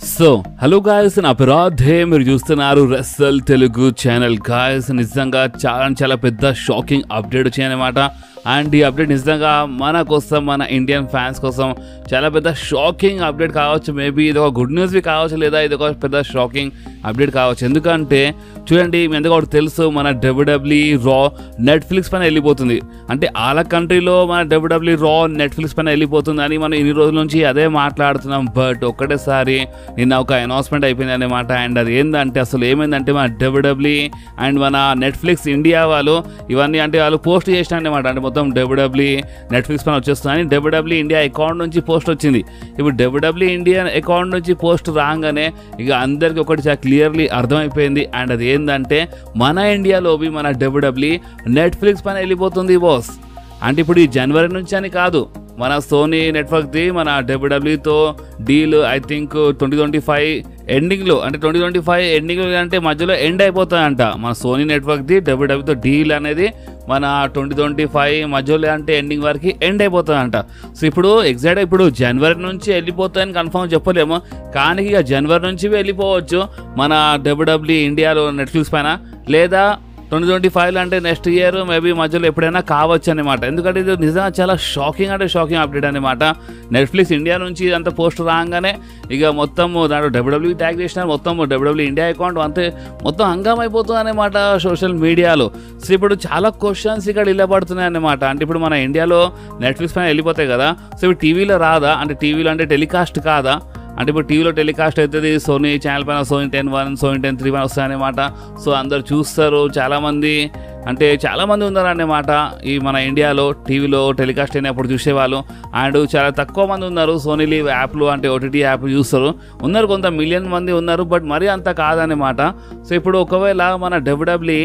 So hello guys, నా పేరు రాధే. మీరు చూస్తున్నారు రెస్సల్ తెలుగు ఛానల్. గాయస్, నిజంగా చాలా పెద్ద షాకింగ్ అప్డేట్ వచ్చాయన్నమాట. అండ్ ఈ అప్డేట్ నిజంగా మన కోసం, మన ఇండియన్ ఫ్యాన్స్ కోసం చాలా పెద్ద షాకింగ్ అప్డేట్ కావచ్చు. మేబీ ఇది ఒక గుడ్ న్యూస్ కావచ్చు, లేదా ఇది ఒక పెద్ద షాకింగ్ అప్డేట్ కావచ్చు. ఎందుకంటే చూడండి, మీ ఎందుకు ఒకటి తెలుసు, మన WWE రా నెట్ఫ్లిక్స్ పైన వెళ్ళిపోతుంది. అంటే వాళ్ళ కంట్రీలో మన WWE రా నెట్ఫ్లిక్స్ పైన వెళ్ళిపోతుంది అని మనం ఇన్ని రోజుల నుంచి అదే మాట్లాడుతున్నాం. బట్ ఒక్కటేసారి నిన్న ఒక అనౌన్స్మెంట్ అయిపోయింది అనమాట. అండ్ అది ఏంటంటే, అసలు ఏమైందంటే, మన WWE అండ్ మన నెట్ఫ్లిక్స్ ఇండియా వాళ్ళు ఇవన్నీ అంటే వాళ్ళు పోస్ట్ చేసిన అనమాట. అంటే మొత్తం WWE నెట్ఫ్లిక్స్ పైన వచ్చేస్తుందని WWE ఇండియా అకౌంట్ నుంచి పోస్ట్ వచ్చింది. ఇప్పుడు WWE ఇండియా అకౌంట్ నుంచి పోస్ట్ రాగానే ఇక అందరికీ ఒకటి చాలా క్లియర్లీ అర్థమైపోయింది. అండ్ అది ఏంటంటే, మన ఇండియాలో మన WWE నెట్ఫ్లిక్స్ పైన వెళ్ళిపోతుంది బాస్. అంటే ఇప్పుడు ఈ జనవరి నుంచి అని కాదు, మన సోనీ నెట్వర్క్ది మన WWEతో డీల్ ఐ థింక్ 2025 ఎండింగ్లో, అంటే 2025 ఎండింగ్లో అంటే మధ్యలో ఎండ్ అయిపోతాయంట. మన సోనీ నెట్వర్క్ది WWEతో డీల్ అనేది మన 2025 మధ్యలో అంటే ఎండింగ్ వరకు ఎండ్ అయిపోతుందంట. సో ఇప్పుడు ఎగ్జాక్ట్గా ఇప్పుడు జనవరి నుంచి వెళ్ళిపోతాయని కన్ఫర్మ్ చెప్పలేము, కానీ ఇక జనవరి నుంచి వెళ్ళిపోవచ్చు మన WWE ఇండియాలో నెట్ఫ్లిక్స్ పైన, లేదా 2025 అంటే నెక్స్ట్ ఇయర్ మేబీ మధ్యలో ఎప్పుడైనా కావచ్చు అనమాట. ఎందుకంటే ఇది నిజంగా చాలా షాకింగ్ అంటే షాకింగ్ అప్డేట్ అనమాట. నెట్ఫ్లిక్స్ ఇండియా నుంచి ఇదంతా పోస్ట్ రాగానే ఇక మొత్తం దాంట్లో WWE ట్యాగ్ చేసిన మొత్తం WWE ఇండియా అకౌంట్ అంతే మొత్తం హంగామా అయిపోతుంది అనమాట సోషల్ మీడియాలో. సో ఇప్పుడు చాలా క్వశ్చన్స్ ఇక్కడ ఇళ్ళపడుతున్నాయి అనమాట. అంటే ఇప్పుడు మన ఇండియాలో నెట్ఫ్లిక్స్ పైన వెళ్ళిపోతాయి కదా, సో ఇప్పుడు టీవీలో రాదా, అంటే టీవీలో అంటే టెలికాస్ట్ కాదా, అంటే ఇప్పుడు టీవీలో టెలికాస్ట్ అవుతుంది సోనీ ఛానల్ పైన, సోనీ 10-1 సోనీ 10-3 పైన వస్తాయన్నమాట. సో అందరు చూస్తారు, చాలామంది ఉన్నారన్నమాట ఈ మన ఇండియాలో టీవీలో టెలికాస్ట్ అయినప్పుడు చూసేవాళ్ళు. అండ్ చాలా తక్కువ మంది ఉన్నారు సోనీ లివ్ యాప్లు, అంటే OTT యాప్ చూస్తారు. ఉన్నారు కొంత మిలియన్ మంది ఉన్నారు, బట్ మరీ అంత కాదన్నమాట. సో ఇప్పుడు ఒకవేళ మన WWE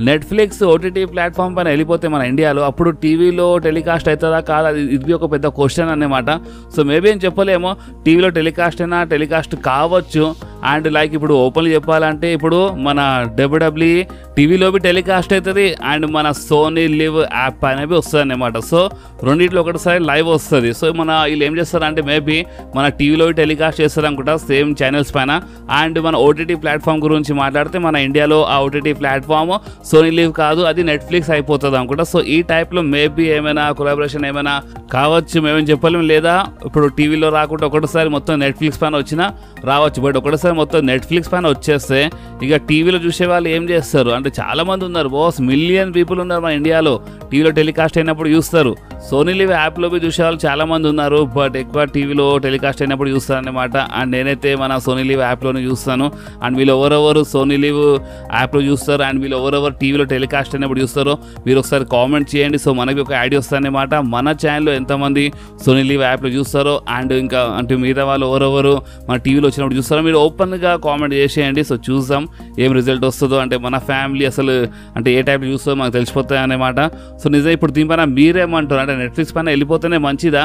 నెట్ఫ్లిక్స్ OTT ప్లాట్ఫామ్ పైన వెళ్ళిపోతే మన ఇండియాలో, అప్పుడు టీవీలో టెలికాస్ట్ అవుతుందా కాదా, ఇది ఒక పెద్ద క్వశ్చన్ అన్నమాట. సో మేబీ ఏం చెప్పలేమో, టీవీలో టెలికాస్ట్ అయినా టెలికాస్ట్ కావచ్చు. అండ్ లైక్ ఇప్పుడు ఓపెన్లీ చెప్పాలంటే, ఇప్పుడు మన WWE టీవీలో టెలికాస్ట్ అవుతుంది, అండ్ మన సోనీ లివ్ యాప్ అనేవి వస్తుంది అన్నమాట. సో రెండింటిలో ఒకటిసారి లైవ్ వస్తుంది. సో మన వీళ్ళు ఏం చేస్తారంటే, మేబీ మన టీవీలో టెలికాస్ట్ చేస్తారు అనుకుంటా సేమ్ ఛానల్స్ పైన. అండ్ మన OTT ప్లాట్ఫామ్ గురించి మాట్లాడితే, మన ఇండియాలో ఆ OTT ప్లాట్ఫామ్ సోనీ లివ్ కాదు, అది నెట్ఫ్లిక్స్ అయిపోతుంది అనుకుంటా. సో ఈ టైప్లో మేబీ ఏమైనా కొలాబరేషన్ ఏమైనా కావచ్చు, మేమేం చెప్పలేము. లేదా ఇప్పుడు టీవీలో రాకుండా ఒకటిసారి మొత్తం నెట్ఫ్లిక్స్ పైన వచ్చినా రావచ్చు. బట్ ఒకటిసారి మొత్తం నెట్ఫ్లిక్స్ పైన వచ్చేస్తే ఇక టీవీలో చూసే వాళ్ళు ఏం చేస్తారు అంటే, చాలా మంది ఉన్నారు బాస్, మిలియన్ పీపుల్ ఉన్నారు మన ఇండియాలో టీవీలో టెలికాస్ట్ అయినప్పుడు చూస్తారు. సోనీ లివ్ యాప్లో చూసే వాళ్ళు చాలా మంది ఉన్నారు, బట్ ఎక్కువ టీవీలో టెలికాస్ట్ అయినప్పుడు చూస్తారు అనమాట. అండ్ నేనైతే మన సోనీ లివ్ యాప్లోనే చూస్తాను. అండ్ వీళ్ళు ఎవరెవరు సోనీ లివ్ యాప్లో చూస్తారు, అండ్ వీళ్ళు ఎవరెవరు టీవీలో టెలికాస్ట్ అయినప్పుడు చూస్తారో మీరు ఒకసారి కామెంట్ చేయండి. సో మనకి ఒక ఐడియా వస్తుంది అనమాట, మన ఛానల్లో ఎంతమంది సోనీ లివ్ యాప్లో చూస్తారో, అండ్ ఇంకా అంటే మిగతా వాళ్ళు ఎవరెవరు మన టీవీలో వచ్చినప్పుడు చూస్తారో మీరు ఓపెన్గా కామెంట్ చేసేయండి. సో చూద్దాం ఏం రిజల్ట్ వస్తుందో, అంటే మన ఫ్యామిలీ అసలు అంటే ఏ టైప్లో చూస్తుందో మనకు తెలిసిపోతాయి అన్నమాట. సో నిజం ఇప్పుడు దీనిపైన మీరేమంటారు, అంటే నెట్ఫ్లిక్స్ పైన వెళ్ళిపోతేనే మంచిదా,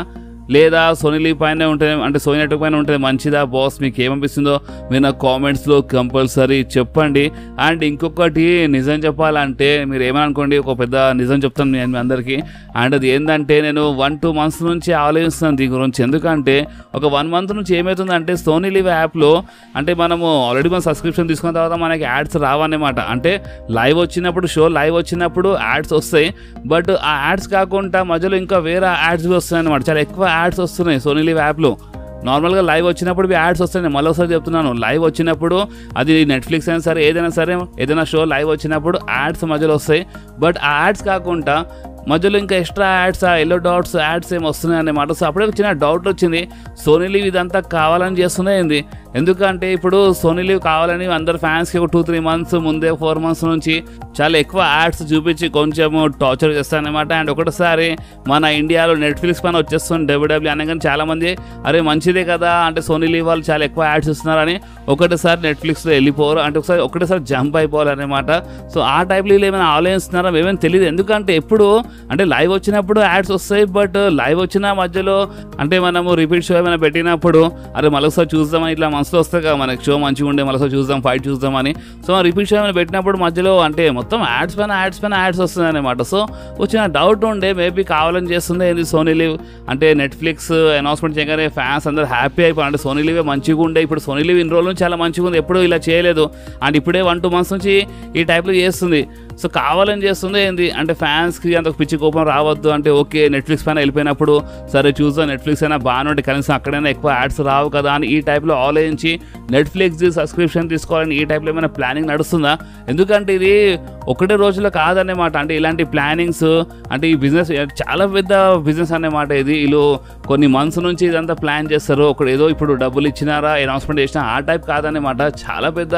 లేదా సోనీ లివ్ పైన ఉంటే, అంటే సోనీ నెట్వర్క్ పైన ఉంటే మంచిదా బాస్? మీకు ఏమనిపిస్తుందో మీరు నాకు కామెంట్స్లో కంపల్సరీ చెప్పండి. అండ్ ఇంకొకటి నిజం చెప్పాలంటే, మీరు ఏమనుకోండి, ఒక పెద్ద నిజం చెప్తాను నేను మీ అందరికీ. అండ్ అది ఏంటంటే, నేను 1-2 months నుంచి ఆలోచిస్తున్నాను దీని గురించి. ఎందుకంటే ఒక 1 month నుంచి ఏమవుతుందంటే, సోనీ లివ్ యాప్లో అంటే మనము ఆల్రెడీ మనం సబ్స్క్రిప్షన్ తీసుకున్న తర్వాత మనకి యాడ్స్ రావన్నమాట. అంటే లైవ్ వచ్చినప్పుడు, షో లైవ్ వచ్చినప్పుడు యాడ్స్ వస్తాయి, బట్ ఆ యాడ్స్ కాకుండా మధ్యలో ఇంకా వేరే యాడ్స్ వస్తాయి అన్నమాట. చాలా ఎక్కువ యాడ్స్ వస్తున్నాయి సోనీ లివ్ యాప్లో. నార్మల్గా లైవ్ వచ్చినప్పుడు యాడ్స్ వస్తాయి. మళ్ళీ ఒకసారి చెప్తున్నాను, లైవ్ వచ్చినప్పుడు అది నెట్ఫ్లిక్స్ అయినా సరే ఏదైనా షో లైవ్ వచ్చినప్పుడు యాడ్స్ మధ్యలో వస్తాయి. బట్ ఆ యాడ్స్ కాకుండా మధ్యలో ఇంకా extra ads, yellow dots ads ఏమి వస్తున్నాయి అన్నమాట. సో అప్పుడే చిన్న డౌట్ వచ్చింది, సోనీ లివ్ ఇదంతా కావాలని చేస్తున్నాయి. ఎందుకంటే ఇప్పుడు సోనీ లివ్ కావాలని అందరు ఫ్యాన్స్కి ఒక 2-3 months ముందే 4 months నుంచి చాలా ఎక్కువ యాడ్స్ చూపించి కొంచెం టార్చర్ చేస్తారనమాట. అండ్ ఒకటిసారి మన ఇండియాలో నెట్ఫ్లిక్స్ పైన వచ్చేస్తుంది WWE అనగానే చాలామంది అరే మంచిదే కదా, అంటే సోనీ లివ్ వాళ్ళు చాలా ఎక్కువ యాడ్స్ ఇస్తున్నారని ఒకటిసారి నెట్ఫ్లిక్స్లో వెళ్ళిపోరు, అంటే ఒకటేసారి జంప్ అయిపోవాలన్నమాట. సో ఆ టైప్లో ఏమైనా ఆలోచిస్తున్నారా ఏమైనా తెలియదు. ఎందుకంటే ఎప్పుడు అంటే లైవ్ వచ్చినప్పుడు యాడ్స్ వస్తాయి, బట్ లైవ్ వచ్చిన మధ్యలో అంటే మనము రిపీట్ షో ఏమైనా పెట్టినప్పుడు అరే మళ్ళొకసారి చూద్దామని ఇట్లా మనసులో వస్తాయి కదా మనకి, షో మంచిగా ఉండే మళ్ళొకసారి చూద్దాం, ఫైట్ చూద్దామని. సో రిపీట్ షో ఏమైనా పెట్టినప్పుడు మధ్యలో అంటే మొత్తం యాడ్స్ పైన యాడ్స్ వస్తుంది అనమాట. సో వచ్చిన డౌట్ ఉండే మేబీ కావాలని చేస్తుండే ఏంది సోనీ లివ్ అంటే నెట్ఫ్లిక్స్ అనౌన్స్మెంట్ చేయగానే ఫ్యాన్స్ అందరూ హ్యాపీ అయిపోయి అంటే సోనీ లివే మంచిగా ఉండే, ఇప్పుడు సోనీ లివ్ ఇన్ని రోజుల నుంచి చాలా మంచిగా ఉంది, ఎప్పుడు ఇలా చేయలేదు అండ్ ఇప్పుడే 1-2 months నుంచి ఈ టైప్లో చేస్తుంది. సో కావాలని చేస్తుంది ఏంది అంటే ఫ్యాన్స్కి అంత పిచ్చి కోపం రావద్దు అంటే ఓకే నెట్ఫ్లిక్స్ పైన వెళ్ళిపోయినప్పుడు సరే చూద్దాం నెట్ఫ్లిక్స్ అయినా బాగానే ఉంటే కనీసం అక్కడైనా ఎక్కువ యాడ్స్ రావు కదా అని ఈ టైప్లో ఆలోచించి నెట్ఫ్లిక్స్ సబ్స్క్రిప్షన్ తీసుకోవాలని ఈ టైప్లో ఏమైనా ప్లానింగ్ నడుస్తుందా? ఎందుకంటే ఇది ఒకటే రోజులో కాదన్నమాట. అంటే ఇలాంటి ప్లానింగ్స్ అంటే ఈ బిజినెస్ చాలా పెద్ద బిజినెస్ అన్నమాట. ఇది వీళ్ళు కొన్ని మంత్స్ నుంచి ఇదంతా ప్లాన్ చేస్తారు. ఒకడు ఏదో ఇప్పుడు డబ్బులు ఇచ్చినారా అనౌన్స్మెంట్ చేసినా ఆ టైప్ కాదన్నమాట. చాలా పెద్ద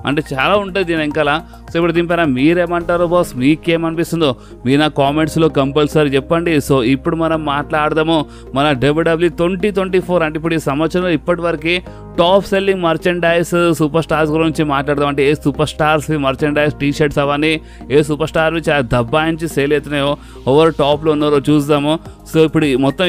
అంటే చాలా ఉంటుంది దీని వెనకాల. సో ఇప్పుడు దీనిపైన మీరేమంటారు బాస్, మీకేమనిపిస్తుందో మీ నా కామెంట్స్లో కంపల్సరీ చెప్పండి. సో ఇప్పుడు మనం మాట్లాడదాము మన WWE 2024 అంటే ఇప్పుడు ఈ సంవత్సరం ఇప్పటివరకు top selling merchandise super stars గురించి మాట్లాడదాం. అంటే ఏ super stars merchandise T shirts అవన్నీ ఏ సూపర్ స్టార్ చాలా దబ్బాయించి సేల్ అవుతున్నాయో ఎవరు టాప్లో ఉన్నారో చూద్దాము. సో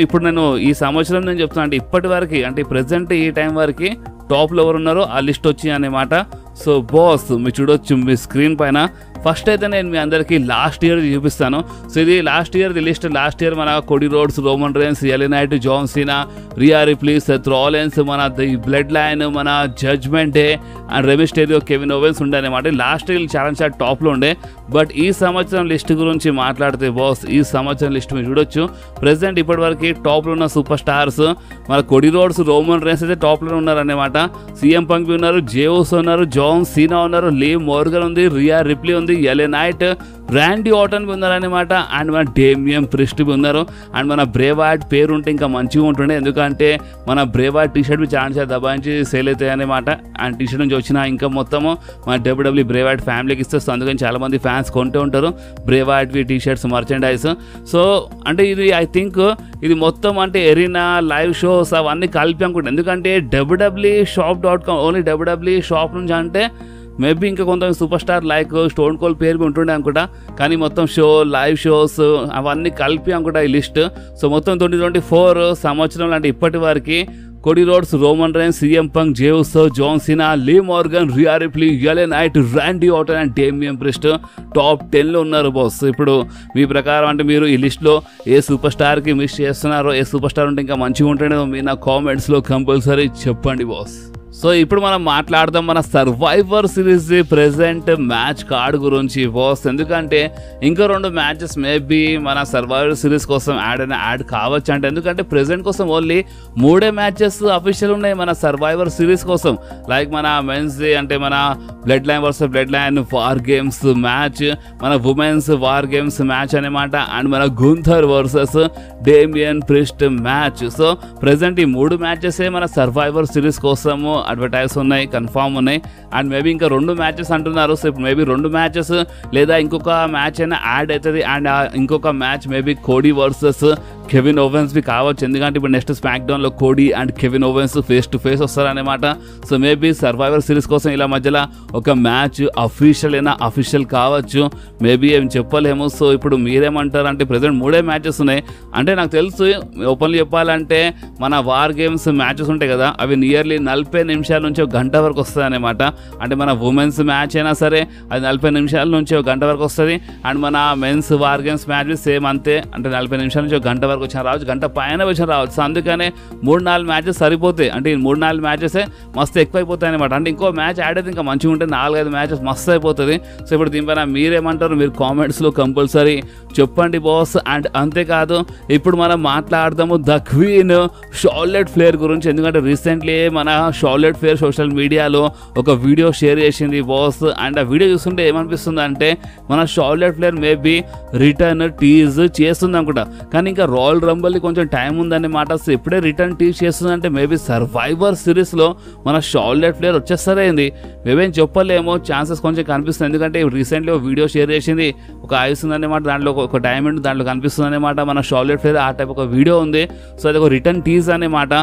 ఇప్పుడు నేను ఈ సంవత్సరం నేను చెప్తున్నాను అంటే ఇప్పటి వరకు అంటే ప్రజెంట్ ఈ టైం వరకు టాప్లో ఎవరు ఉన్నారో ఆ లిస్ట్ వచ్చి అన్నమాట. సో బాస్ మీరు చూడొచ్చు మీ స్క్రీన్ పైన. ఫస్ట్ అయితే నేను మీ అందరికీ లాస్ట్ ఇయర్ చూపిస్తాను. సో ఇది last year list. Last year మన Cody Rhodes, Roman Reigns, L A Knight, John Cena, Rhea Ripley, Seth Rollins, మన ది బ్లడ్ లైన్, మన Judgment Day and Rey Mysterio, Kevin ovens ఉండే అనమాట. లాస్ట్ ఇయర్ చాలా టాప్లో ఉండే. బట్ ఈ సంవత్సరం లిస్ట్ గురించి మాట్లాడితే బాస్ ఈ సంవత్సరం లిస్ట్ మీరు చూడొచ్చు. ప్రెసెంట్ ఇప్పటివరకు టాప్లో ఉన్న సూపర్ స్టార్స్ మన కోడీ రోడ్స్, రోమన్ రేన్స్ అయితే టాప్లో ఉన్నారన్నమాట. CM పంక్ ఉన్నారు, జేఓస్ ఉన్నారు, జాన్ సీనా ఉన్నారు, లీవ్ మోర్గన్ ఉంది, రియా రిప్లీ ఉంది, ఎలియా నైట్, ర్యాండీ ఆర్టన్ ఉన్నారనమాట. అండ్ మన డేమియన్ ప్రిస్ట్ ఉన్నారు. అండ్ మన బ్రేవార్డ్ పేరు ఉంటే ఇంకా మంచిగా ఉంటుండే, ఎందుకంటే మన బ్రేవార్డ్ టీషర్ట్ చాలా దబాయించి సేల్ అవుతాయి అనమాట. అండ్ టీషర్ట్ నుంచి వచ్చిన ఇంకా మొత్తము మన WWE బ్రేవార్డ్ ఫ్యామిలీకి ఇస్తుంది. అందుకని చాలామంది ఫ్యాన్స్ కొంటూ ఉంటారు బ్రేవార్డ్వి టీషర్ట్స్ మర్చెండైజ్. సో అంటే ఇది ఐ థింక్ ఇది మొత్తం అంటే ఎరీనా లైవ్ షోస్ అవన్నీ కలిపి అనుకుంటాను. ఎందుకంటే www.shop.com ఓన్లీ WWE షాప్ నుంచి అంటే మేబీ ఇంకా కొంత super star like stone cold పేరు ఉంటుండే అనుకుంటా. కానీ మొత్తం లైవ్ షోస్ అవన్నీ కలిపి అనుకుంటా ఈ లిస్ట్. సో మొత్తం 2024 సంవత్సరంలో అంటే ఇప్పటి వరకు Cody Rhodes, Roman Reigns, CM Punk, Jey Uso, John Cena, Liv Morgan, Rhea Ripley, L A Knight, Randy Orton and Damian Priest top 10లో ఉన్నారు బాస్. ఇప్పుడు మీ ప్రకారం అంటే మీరు ఈ లిస్ట్లో ఏ సూపర్ స్టార్కి మిస్ చేస్తున్నారో, ఏ సూపర్ స్టార్ ఉంటే ఇంకా మంచిగా ఉంటుండేదో మీ నా కామెంట్స్లో కంపల్సరీ చెప్పండి బాస్. సో ఇప్పుడు మనం మాట్లాడదాం మన survivor series present match card గురించి బాస్. ఎందుకంటే ఇంకా 2 మ్యాచెస్ మేబీ మన సర్వైవర్ సిరీస్ కోసం యాడ్ కావచ్చు అంటే, ఎందుకంటే ప్రెజెంట్ కోసం ఓన్లీ 3 మ్యాచెస్ అఫీషియల్ ఉన్నాయి మన సర్వైవర్ సిరీస్ కోసం. లైక్ మన మెన్స్ అంటే మన blood line versus blood line war games match, మన ఉమెన్స్ వార్ గేమ్స్ మ్యాచ్ అనమాట. అండ్ మన Gunther versus Damian priest match. So present ఈ 3 మ్యాచెసే మన సర్వైవర్ సిరీస్ కోసము అడ్వర్టైజ్ ఉన్నాయి, కన్ఫామ్ ఉన్నాయి. అండ్ మేబీ ఇంకా 2 మ్యాచెస్ అంటున్నారు. సో ఇప్పుడు మేబీ 2 మ్యాచెస్ లేదా ఇంకొక మ్యాచ్ అయినా యాడ్ అవుతుంది. అండ్ ఇంకొక match maybe Cody versus Kevin ఓవెన్స్వి కావచ్చు. ఎందుకంటే ఇప్పుడు నెక్స్ట్ స్మాక్ డౌన్లో Cody and Kevin Owens face to face వస్తారనమాట. సో మేబీ సర్వైవర్ సిరీస్ కోసం ఇలా మధ్యలో ఒక మ్యాచ్ అఫీషియల్ కావచ్చు, మేబీ ఏం చెప్పలేము. సో ఇప్పుడు మీరేమంటారు అంటే ప్రెజెంట్ 3 మ్యాచెస్ ఉన్నాయి. అంటే నాకు తెలుసు ఓపెన్లీ చెప్పాలంటే మన వార్ గేమ్స్ మ్యాచెస్ ఉంటాయి కదా, అవి నియర్లీ 40 నిమిషాల నుంచి 1 గంట వరకు వస్తుంది అనమాట. అంటే మన ఉమెన్స్ మ్యాచ్ అయినా సరే అది 40 నిమిషాల నుంచి 1 గంట వరకు వస్తుంది. అండ్ మన men's war games match same అంతే, అంటే 40 నిమిషాల నుంచి 1 గంట వరకు వచ్చిన రావచ్చు, గంట పైన వచ్చిన రావచ్చు. సో అందుకనే 3-4 మ్యాచెస్ సరిపోతాయి. అంటే ఈ 3-4 మ్యాచెసే మస్తు ఎక్కువ అయిపోతాయి అనమాట. అంటే ఇంకో మ్యాచ్ యాడ్ అయితే ఇంకా మంచిగా ఉంటే 4-5 మ్యాచెస్ మస్తు అయిపోతుంది. సో ఇప్పుడు దీనిపైన మీరేమంటారు, మీరు కామెంట్స్లో కంపల్సరీ చెప్పండి బాస్. అండ్ అంతేకాదు ఇప్పుడు మనం మాట్లాడదాము ద క్వీన్ షార్లెట్ ఫ్లేర్ గురించి. ఎందుకంటే రీసెంట్లీ మన షార్లెట్ ఫ్లేర్ సోషల్ మీడియాలో ఒక వీడియో షేర్ చేసింది బాస్. అండ్ ఆ వీడియో చూస్తుంటే ఏమనిపిస్తుంది అంటే మన Charlotte Flair maybe return tease చేస్తుంది అనుకుంటా. కానీ ఇంకా రాయల్ రంబల్కి కొంచెం టైం ఉందన్నమాట. సో ఎప్పుడే రిటర్న్ టీజ్ చేస్తుందంటే మేబీ సర్వైవర్ సిరీస్లో మన షార్లెట్ ఫ్లేర్ వచ్చేస్తారేంది, మేమేం చెప్పలేమో, ఛాన్సెస్ కొంచెం కనిపిస్తుంది. ఎందుకంటే రీసెంట్లీ ఒక వీడియో షేర్ చేసింది, ఒక ఐస్ ఉందన్నమాట, దాంట్లో ఒక డైమండ్ దాంట్లో కనిపిస్తుంది అనమాట మన షార్లెట్ ఫ్లేర్. ఆ టైప్ ఒక వీడియో ఉంది. సో అది ఒక రిటర్న్ టీజ్ అనమాట.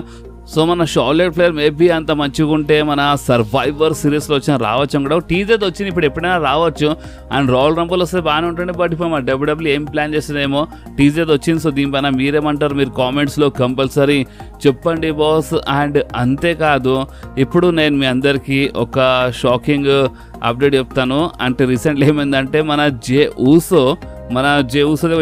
సో మన షార్లెట్ ఫ్లేర్ మేబీ అంత మంచిగా ఉంటే మన సర్వైవర్ సిరీస్లో వచ్చిన రావచ్చు కూడా టీజర్ వచ్చింది, ఇప్పుడు ఎప్పుడైనా రావచ్చు. అండ్ రాయల్ రంబుల్ వస్తే బాగానే ఉంటుంది, బట్ ఇప్పుడు మన డబ్ల్యూడబ్ల్యూ ఏం ప్లాన్ చేస్తుందేమో. టీజర్ వచ్చింది, సో దీనిపైన మీరేమంటారు మీరు కామెంట్స్లో కంపల్సరీ చెప్పండి బాస్. అండ్ అంతేకాదు ఇప్పుడు నేను మీ అందరికీ ఒక షాకింగ్ అప్డేట్ చెప్తాను. అంటే రీసెంట్లీ ఏమైందంటే మన జే ఊసో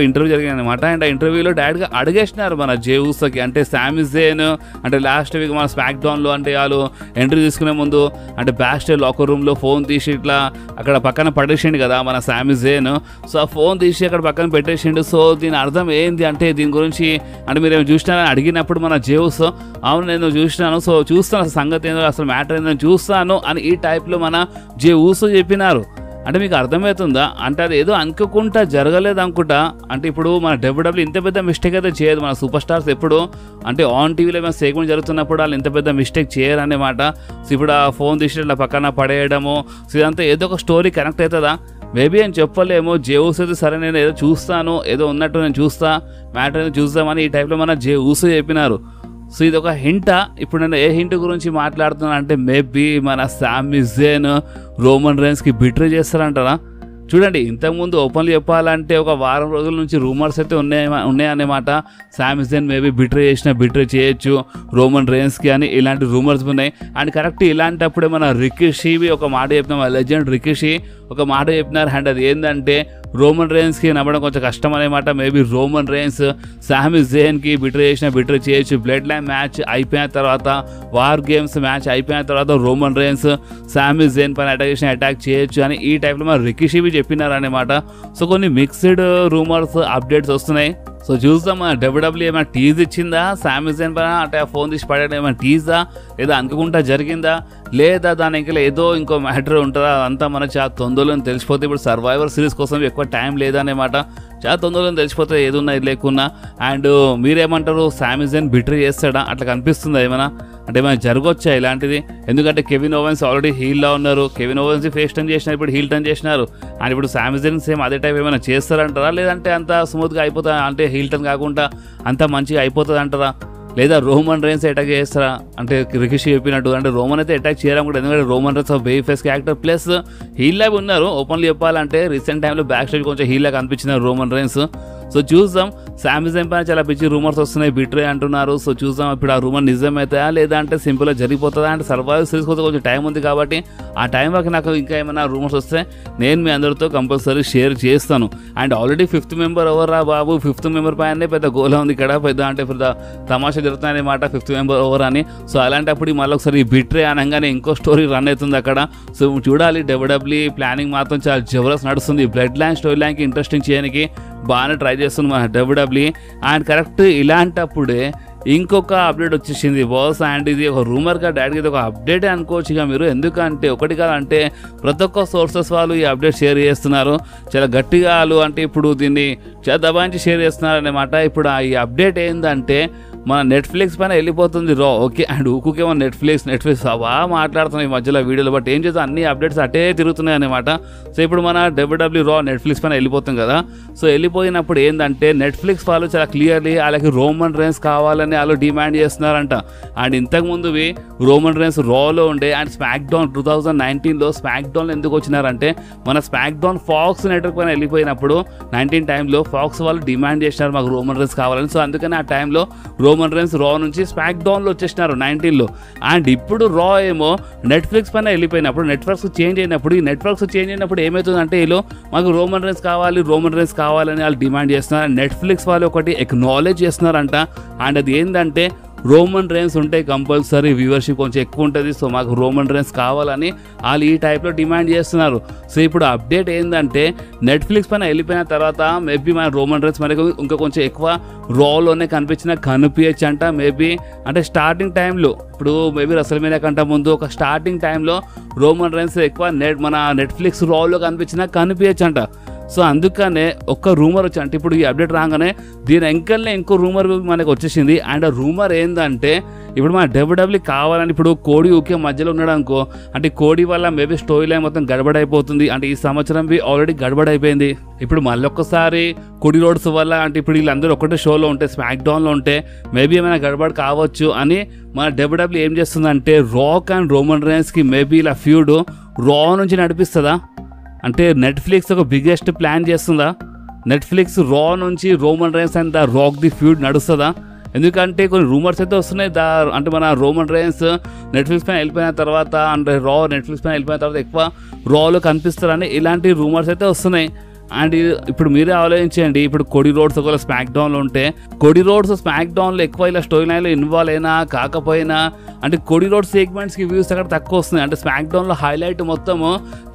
ఇంటర్వ్యూ జరిగింది అనమాట. అండ్ ఆ ఇంటర్వ్యూలో డైరెక్ట్గా అడిగేసినారు మన జే ఊసోకి, అంటే సామి జేన్ అంటే లాస్ట్ వీక్ మన స్మాక్ డౌన్లో అంటే వాళ్ళు ఎంట్రీ తీసుకునే ముందు అంటే బ్యాక్ స్టేజ్ లాకర్ రూమ్లో ఫోన్ తీసి ఇట్లా అక్కడ పక్కన పడేసిండు కదా మన సామి జేన్. సో ఆ ఫోన్ తీసి అక్కడ పక్కన పెట్టేసిండు. సో దీని అర్థం ఏంది అంటే దీని గురించి అంటే మీరు ఏమైనా చూసినారని అడిగినప్పుడు మన జే ఊసో అవును నేను చూసినాను, సో చూస్తాను అసలు సంగతి ఏందో అసలు మ్యాటర్ ఏందో చూస్తాను అని ఈ టైప్లో మన జే ఊసో చెప్పినారు. అంటే మీకు అర్థమవుతుందా? అంటే అది ఏదో అనుకోకుండా జరగలేదు అనుకుంటా. అంటే ఇప్పుడు మన డబ్ల్యూడబ్ల్యూ ఇంత పెద్ద మిస్టేక్ అయితే చేయదు. మన సూపర్ స్టార్స్ ఎప్పుడు అంటే ఆన్ టీవీలో ఏమైనా సెగ్మెంట్ జరుగుతున్నప్పుడు వాళ్ళు ఇంత పెద్ద మిస్టేక్ చేయరు అన్నమాట. సో ఇప్పుడు ఆ ఫోన్ తీసి ఇట్లా పక్కన పడేయడము, సో ఇదంతా ఏదో ఒక స్టోరీ కనెక్ట్ అవుతుందా మేబీ అని చెప్పలేము. జే ఊసో అయితే సరే నేను ఏదో చూస్తాను, ఏదో ఉన్నట్టు నేను చూస్తా, మ్యాటర్ ఏదో చూద్దామని ఈ టైప్లో మన జే ఊసో చెప్పినారు. సో ఇది ఒక హింటా. ఇప్పుడు నేను ఏ హింట్ గురించి మాట్లాడుతున్నాను అంటే మేబీ మన సామి జేన్ రోమన్ రైన్స్కి బిట్రే చేస్తారంటారా? చూడండి ఇంతకుముందు ఓపెన్లీ చెప్పాలంటే ఒక వారం రోజుల నుంచి రూమర్స్ అయితే ఉన్నాయన్నమాట. సామి జేన్ మేబీ బిట్రే చేయొచ్చు రోమన్ రైన్స్కి అని ఇలాంటి రూమర్స్ ఉన్నాయి. అండ్ కరెక్ట్ ఇలాంటప్పుడే మన రికిషి ఒక మాట చెప్పినాం, లెజెండ్ రికిషి ఒక మాట చెప్పినారు. అండ్ అది ఏంటంటే రోమన్ రైన్స్కి నమ్మడం కొంచెం కష్టం అనమాట. మేబీ రోమన్ రైన్స్ సామి జేన్కి బిట్రే చేయొచ్చు. బ్లడ్ లైన్ మ్యాచ్ అయిపోయిన తర్వాత, వార్ గేమ్స్ మ్యాచ్ అయిపోయిన తర్వాత రోమన్ రైన్స్ సామి జేన్ పైన అటాక్ చేయొచ్చు అని ఈ టైప్లో మన రికిషి చెప్పినారన్నమాట. సో కొన్ని మిక్స్డ్ రూమర్స్ అప్డేట్స్ వస్తున్నాయి. సో చూద్దాం డబ్ల్యూడబ్ల్యూ ఏమైనా టీజ్ ఇచ్చిందా సామి జేన్ పైన, అంటే ఆ ఫోన్ తీసి పడేయడం ఏమైనా టీజా లేదా అనుకుంటా జరిగిందా లేదా దాని ఇంకా ఏదో ఇంకో మ్యాటర్ ఉంటుందా అంతా మనకు చాలా తొందరలో తెలిసిపోతే. ఇప్పుడు సర్వైవర్ సిరీస్ కోసం ఎక్కువ టైం లేదన్నమాట, చాలా తొందరలో తెలిసిపోతే ఏదున్నా ఇది లేకున్నా. అండ్ మీరేమంటారు సామి జేన్ బిట్రే చేస్తాడా? అట్లా కనిపిస్తుందా ఏమైనా? అంటే ఏమైనా జరగవచ్చా ఇలాంటిది? ఎందుకంటే కెవిన్ ఓవెన్స్ ఆల్రెడీ హీల్లో ఉన్నారు, కెవిన్ ఓవెన్స్ ఫేస్ టర్న్ చేసినారు, ఇప్పుడు హీల్ టర్న్ చేసినారు. అండ్ ఇప్పుడు సామి జేన్ సేమ్ అదే టైప్ ఏమైనా చేస్తారంటారా? లేదంటే అంత స్మూత్గా అయిపోతా అంటే హీల్ టర్న్ కాకుండా అంత మంచిగా అయిపోతుంది అంటారా? లేదా రోమన్ రైన్స్ అటాక్ చేస్తారా? అంటే రికిషి చెప్పినట్టు అంటే రోమన్ అయితే అటాక్ చేయాలనుకుంటే, ఎందుకంటే Roman Reigns baby face character plus heel లాగా ఉన్నారు. ఓపెన్లీ చెప్పాలంటే రీసెంట్ టైంలో బ్యాక్ స్టేజ్ కొంచెం హీల్ లాగా అనిపించినారు రోమన్ రైన్స్. సో చూద్దాం. సామి జేన్ పైన చాలా పిచ్చి రూమర్స్ వస్తున్నాయి, బిట్రే అంటున్నారు. సో చూద్దాం ఇప్పుడు ఆ రూమర్ నిజమవుతాయా లేదా అంటే సింపుల్గా జరిగిపోతుందా? అంటే సర్వైవల్ సిరీస్ కోసం కొంచెం టైం ఉంది కాబట్టి ఆ టైం వరకు నాకు ఇంకా ఏమైనా రూమర్స్ వస్తే నేను మీ అందరితో కంపల్సరీ షేర్ చేస్తాను. And already 5th member over Babu, 5th member పైనే పెద్ద గోలా ఉంది ఇక్కడ, పెద్ద అంటే పెద్ద తమాషా జరుగుతుందన్నమాట 5th మెంబర్ ఓవర్ అని. సో అలాంటప్పుడు మళ్ళీ ఒకసారి బిట్రే అనగానే ఇంకో స్టోరీ రన్ అవుతుంది అక్కడ. సో చూడాలి, డబ్ల్యూడబ్ల్యూ ప్లానింగ్ మాత్రం చాలా జబర్దస్త్ నడుస్తుంది. బ్లడ్ లైన్ స్టోరీ లైన్కి ఇంట్రెస్టింగ్ చేయడానికి బాగానే ట్రై చేస్తుంది మన డబ్ల్యూడబ్ల్యూ. అండ్ కరెక్ట్ ఇలాంటప్పుడే ఇంకొక అప్డేట్ వచ్చేసింది బాస్. అండ్ ఇది ఒక రూమర్గా డైరెక్ట్గా ఇది ఒక అప్డేటే అనుకోవచ్చు ఇక మీరు. ఎందుకంటే ఒకటి కాదంటే ప్రతి ఒక్క సోర్సెస్ వాళ్ళు ఈ అప్డేట్ షేర్ చేస్తున్నారు చాలా గట్టిగా. వాళ్ళు అంటే ఇప్పుడు దీన్ని చాలా దబాయించి షేర్ చేస్తున్నారు అన్నమాట. ఇప్పుడు ఈ అప్డేట్ ఏంటంటే మన నెట్ఫ్లిక్స్ పైన వెళ్ళిపోతుంది రా. ఓకే, అండ్ ఊకుకేమో నెట్ఫ్లిక్స్ బాగా మాట్లాడుతున్నాయి ఈ మధ్యలో వీడియోలో, బట్ ఏం చేద్దాం అన్ని అప్డేట్స్ అటే తిరుగుతున్నాయి అనమాట. సో ఇప్పుడు మన డబ్ల్యూడబ్ల్యూ రా నెట్ఫ్లిక్స్ పైన వెళ్ళిపోతుంది కదా. సో వెళ్ళిపోయినప్పుడు ఏంటంటే నెట్ఫ్లిక్స్ వాళ్ళు చాలా క్లియర్లీ వాళ్ళకి రోమన్ రైన్స్ కావాలని వాళ్ళు డిమాండ్ చేస్తున్నారంట. అండ్ ఇంతకుముందువి రోమన్ రైన్స్ రాలో ఉండే. అండ్ స్మాక్ డౌన్ 2019లో స్మాక్ డౌన్లో ఎందుకు వచ్చినారంటే మన స్మాక్ డౌన్ ఫాక్స్ నెట్వర్క్ పైన వెళ్ళిపోయినప్పుడు 19 టైంలో ఫాక్స్ వాళ్ళు డిమాండ్ చేసినారు మాకు రోమన్ రైన్స్ కావాలని. సో అందుకని ఆ టైంలో రోమన్ రైన్స్ రా నుంచి స్మాక్ డౌన్లో వచ్చేసినారు 19లో. అండ్ ఇప్పుడు రా ఏమో నెట్ఫ్లిక్స్ పైన వెళ్ళిపోయినప్పుడు నెట్వర్క్స్ చేంజ్ అయినప్పుడు, ఈ నెట్వర్క్స్ చేంజ్ అయినప్పుడు ఏమవుతుందంటే వీళ్ళు మాకు రోమన్ రైన్స్ కావాలని వాళ్ళు డిమాండ్ చేస్తున్నారు. నెట్ఫ్లిక్స్ వాళ్ళు ఒకటి ఎక్నాలెడ్జ్ చేస్తున్నారంట. అండ్ అది ఏంటంటే రోమన్ రైన్స్ ఉంటే కంపల్సరీ వ్యూవర్షిప్ కొంచెం ఎక్కువ ఉంటుంది. సో మాకు రోమన్ రైన్స్ కావాలని వాళ్ళు ఈ టైప్లో డిమాండ్ చేస్తున్నారు. సో ఇప్పుడు అప్డేట్ ఏంటంటే నెట్ఫ్లిక్స్ పైన వెళ్ళిపోయిన తర్వాత మేబీ మన రోమన్ రైన్స్ మనకు ఇంకా కొంచెం ఎక్కువ రాలోనే కనిపించచ్చు అంట. మేబీ అంటే స్టార్టింగ్ టైంలో ఇప్పుడు మేబీ రెసల్మేనియా కంటే ముందు ఒక స్టార్టింగ్ టైంలో రోమన్ రైన్స్ ఎక్కువ మన నెట్ఫ్లిక్స్ రాలో కనిపించచ్చు అంట. సో అందుకనే ఒక్క రూమర్ వచ్చి అంటే ఇప్పుడు ఈ అప్డేట్ రాగానే దీని ఎంకల్నే ఇంకో రూమర్ మనకు వచ్చేసింది. అండ్ ఆ రూమర్ ఏంటంటే ఇప్పుడు మన డబ్ల్యూడబ్ల్యూ కావాలని ఇప్పుడు కోడి ఊకే మధ్యలో ఉన్నాడు అనుకో, అంటే కోడి వల్ల మేబీ స్టోరీ లైన్ మొత్తం గడబడైపోతుంది. అంటే ఈ సంవత్సరం ఆల్రెడీ గడబడైపోయింది. ఇప్పుడు మళ్ళీ ఒక్కసారి కోడి రోడ్స్ వల్ల అంటే ఇప్పుడు వీళ్ళందరూ ఒకటే షోలో ఉంటే స్మాక్ డౌన్లో ఉంటే మేబీ ఏమైనా గడబడి కావచ్చు అని మన డబ్ల్యూడబ్ల్యూ ఏం చేస్తుందంటే రాక్ అండ్ రోమన్ రైన్స్కి మేబీ ఇలా ఫ్యూడ్ రా నుంచి నడిపిస్తుందా? అంటే నెట్ఫ్లిక్స్ ఒక బిగ్గెస్ట్ ప్లాన్ చేస్తుందా? నెట్ఫ్లిక్స్ రా నుంచి Roman Reigns and the rock the feud నడుస్తుందా? ఎందుకంటే కొన్ని రూమర్స్ అయితే వస్తున్నాయి అంటే మన రోమన్ రైన్స్ నెట్ఫ్లిక్స్ పైన వెళ్ళిపోయిన తర్వాత అంటే రా నెట్ఫ్లిక్స్ పైన వెళ్ళిపోయిన తర్వాత ఎక్కువ రాలో కనిపిస్తారని ఇలాంటి రూమర్స్ అయితే వస్తున్నాయి. అండ్ ఇప్పుడు మీరే ఆలోచించండి, ఇప్పుడు కోడి రోడ్స్ ఒకవేళ స్మాక్ డౌన్లో ఉంటే కోడి రోడ్స్ స్మాక్ డౌన్లో ఎక్కువ ఇలా స్టోరీ లైన్లో ఇన్వాల్వ్ అయినా కాకపోయినా అంటే కోడి రోడ్ సెగ్మెంట్స్కి వ్యూస్ అక్కడ తక్కువ వస్తున్నాయి. అంటే స్మాక్ డౌన్లో హైలైట్ మొత్తము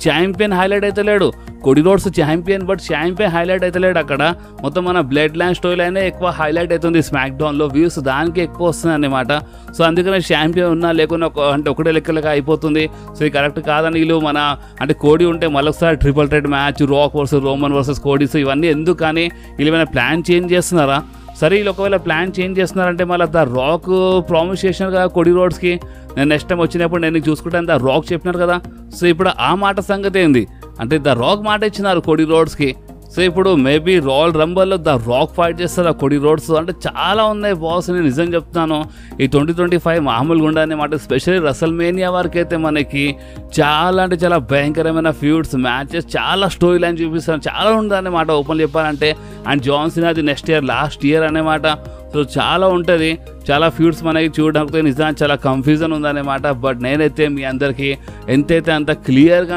ఛాంపియన్ హైలైట్ అయితే లేడు, కోడి roads champion but champion highlight అయితే లేడు. అక్కడ మొత్తం మన బ్లడ్ లైన్ స్టోరీ లైనే ఎక్కువ హైలైట్ అవుతుంది స్మాక్ డౌన్లో, వ్యూస్ దానికి ఎక్కువ వస్తున్నాయి అన్నమాట. సో అందుకనే ఛాంపియన్ ఉన్నా లేకున్నా అంటే ఒకటే లెక్కలుగా అయిపోతుంది. సో ఇది కరెక్ట్ కాదని వీళ్ళు మన అంటే కోడి ఉంటే మళ్ళొకసారి triple threat match rock versus Roman versus కోడి, సో ఇవన్నీ ఎందుకు కానీ వీళ్ళు ఏమైనా ప్లాన్ చేంజ్ చేస్తున్నారా? సరే వీళ్ళు ఒకవేళ ప్లాన్ చేంజ్ చేస్తున్నారంటే మళ్ళీ ద రాక్ ప్రామిస్ చేసినారు కదా కోడి రోడ్స్కి, నేను నెక్స్ట్ టైం వచ్చినప్పుడు నేను చూసుకుంటాను ద రాక్ చెప్పినారు కదా. సో ఇప్పుడు ఆ మాట సంగతి ఏంది అంటే ద రాక్ మాట ఇచ్చినారు కోడి రోడ్స్కి. సో ఇప్పుడు మేబీ రాయల్ రంబల్లో ద రాక్ ఫైట్ చేస్తారు ఆ కోడి రోడ్స్. అంటే చాలా ఉన్నాయి బాస్, నేను నిజం చెప్తాను. ఈ 2025 మామూలుగా ఉండదన్నమాట. స్పెషల్లీ రసల్మేనియా వరకు అయితే మనకి చాలా అంటే చాలా భయంకరమైన ఫ్యూడ్స్ మ్యాచెస్, చాలా స్టోరీ లైన్ చూపిస్తాను, చాలా ఉందన్నమాట ఓపెన్ చెప్పాలంటే. అండ్ జాన్ సీనా అది నెక్స్ట్ ఇయర్ లాస్ట్ ఇయర్ అన్నమాట. సో చాలా ఉంటుంది, చాలా ఫ్యూడ్స్ మనకి చూడడానికి నిజానికి చాలా కన్ఫ్యూజన్ ఉందన్నమాట. బట్ నేనైతే మీ అందరికీ ఎంతైతే అంత క్లియర్గా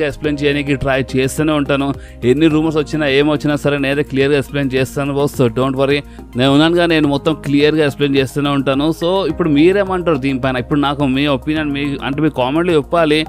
ఎక్స్ప్లెయిన్ చేయడానికి ట్రై చేస్తూనే ఉంటాను. ఎన్ని రూమర్స్ వచ్చినా ఏమొచ్చినా సరే నేనైతే క్లియర్గా ఎక్స్ప్లెయిన్ చేస్తాను బాస్. సో డోంట్ వరీ, నేను ఉన్నానుగా, నేను మొత్తం క్లియర్గా ఎక్స్ప్లెయిన్ చేస్తూనే ఉంటాను. సో ఇప్పుడు మీరేమంటారు దీనిపైన? ఇప్పుడు నాకు మీ ఒపీనియన్ అంటే మీ కామెంట్లో చెప్పాలి.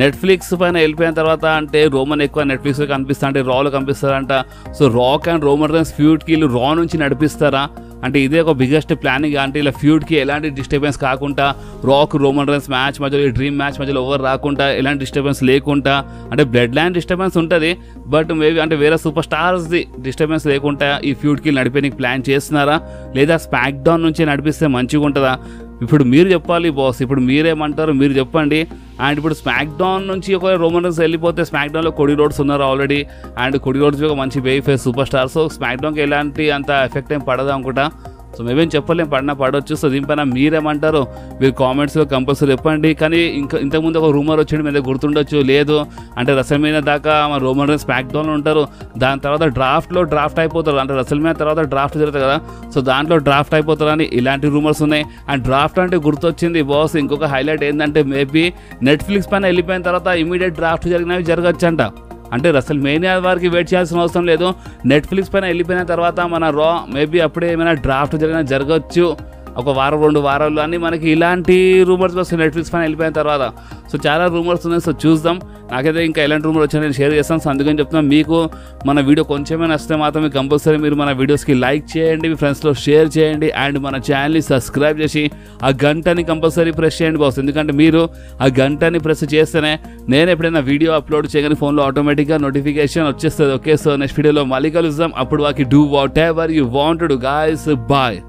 నెట్ఫ్లిక్స్ పైన వెళ్ళిపోయిన తర్వాత అంటే రోమన్ ఎక్కువ నెట్ఫ్లిక్స్లో కనిపిస్తా అంటే రాలో కనిపిస్తారంట. So Rock and Roman Reigns ఫ్యూడ్కి వీళ్ళు రా నుంచి నడిపిస్తారా? అంటే ఇదే ఒక బిగ్గెస్ట్ ప్లానింగ్. అంటే ఇలా ఫ్యూడ్కి ఎలాంటి డిస్టర్బెన్స్ కాకుండా రాక్ రోమన్ రైన్స్ మ్యాచ్ మధ్యలో ఈ డ్రీమ్ మ్యాచ్ మధ్యలో ఎవరు రాకుండా ఎలాంటి డిస్టర్బెన్స్ లేకుండా అంటే బ్లడ్ లైన్ డిస్టర్బెన్స్ ఉంటుంది బట్ మేబీ అంటే వేరే సూపర్ స్టార్స్ది డిస్టర్బెన్స్ లేకుండా ఈ ఫ్యూడ్కి నడిపేనికి ప్లాన్ చేస్తున్నారా? లేదా స్మాక్ డౌన్ నుంచి నడిపిస్తే మంచిగా ఉంటుందా? ఇప్పుడు మీరు చెప్పాలి బాస్, ఇప్పుడు మీరేమంటారు మీరు చెప్పండి. అండ్ ఇప్పుడు స్మాక్ డౌన్ నుంచి ఒక రోమన్ రైన్స్ వెళ్ళిపోతే స్మాక్ డౌన్లో కోడి రోడ్స్ ఉన్నారు ఆల్రెడీ. అండ్ కోడి రోడ్స్ ఒక మంచి baby face super star. So స్మాక్ డౌన్కి ఎలాంటి అంత ఎఫెక్ట్ ఏం పడదు అనుకుంటా. సో మేమేం చెప్పలేం, పడవచ్చు. సో దీనిపైన మీరేమంటారు మీరు కామెంట్స్లో కంపల్సరీ చెప్పండి. కానీ ఇంతకుముందు ఒక రూమర్ వచ్చింది మీద గుర్తుండొచ్చు, లేదు అంటే రసల్మేనియా దాకా మన రోమన్ రైన్స్ స్మాక్ డౌన్లో ఉంటారు, దాని తర్వాత డ్రాఫ్ట్ అయిపోతారు. అంటే రసల్మేనియా తర్వాత డ్రాఫ్ట్ జరుగుతుంది కదా, సో దాంట్లో డ్రాఫ్ట్ అయిపోతారని ఇలాంటి రూమర్స్ ఉన్నాయి. అండ్ డ్రాఫ్ట్ అంటే గుర్తొచ్చింది బాస్, ఇంకొక హైలైట్ ఏంటంటే మేబీ నెట్ఫ్లిక్స్ పైన వెళ్ళిపోయిన తర్వాత ఇమీడియట్ డ్రాఫ్ట్ జరిగినవి జరగచ్చంట. అంటే రసల్మేనియా వారికి వెయిట్ చేయాల్సిన అవసరం లేదు, నెట్ఫ్లిక్స్ పైన వెళ్ళిపోయిన తర్వాత మన రా మేబీ అప్పుడే ఏమైనా డ్రాఫ్ట్ జరగచ్చు ఒక వారం 2 వారాలు అని మనకి ఇలాంటి రూమర్స్ వస్తాయి నెట్ఫ్లిక్స్ పైన వెళ్ళిపోయిన తర్వాత. సో చాలా రూమర్స్ ఉన్నాయి, సో చూద్దాం. నాకైతే ఇంకా ఎలాంటి రూమర్ వచ్చినా నేను షేర్ చేస్తాను. సో అందుకని చెప్తున్నాను, మీకు మన వీడియో కొంచెమే నచ్చితే మాత్రం కంపల్సరీ మీరు మన వీడియోస్కి లైక్ చేయండి, మీ ఫ్రెండ్స్లో షేర్ చేయండి, అండ్ మన ఛానల్ని సబ్స్క్రైబ్ చేసి ఆ గంటని కంపల్సరీ ప్రెస్ చేయండి బాస్. ఎందుకంటే మీరు ఆ గంటని ప్రెస్ చేస్తేనే నేను ఎప్పుడైనా వీడియో అప్లోడ్ చేయగానే ఫోన్లో ఆటోమేటిక్గా నోటిఫికేషన్ వచ్చేస్తుంది. ఓకే, సో నెక్స్ట్ వీడియోలో మళ్ళీ కలుద్దాం. అప్పుడు వాకి do whatever you want to do guys. Bye.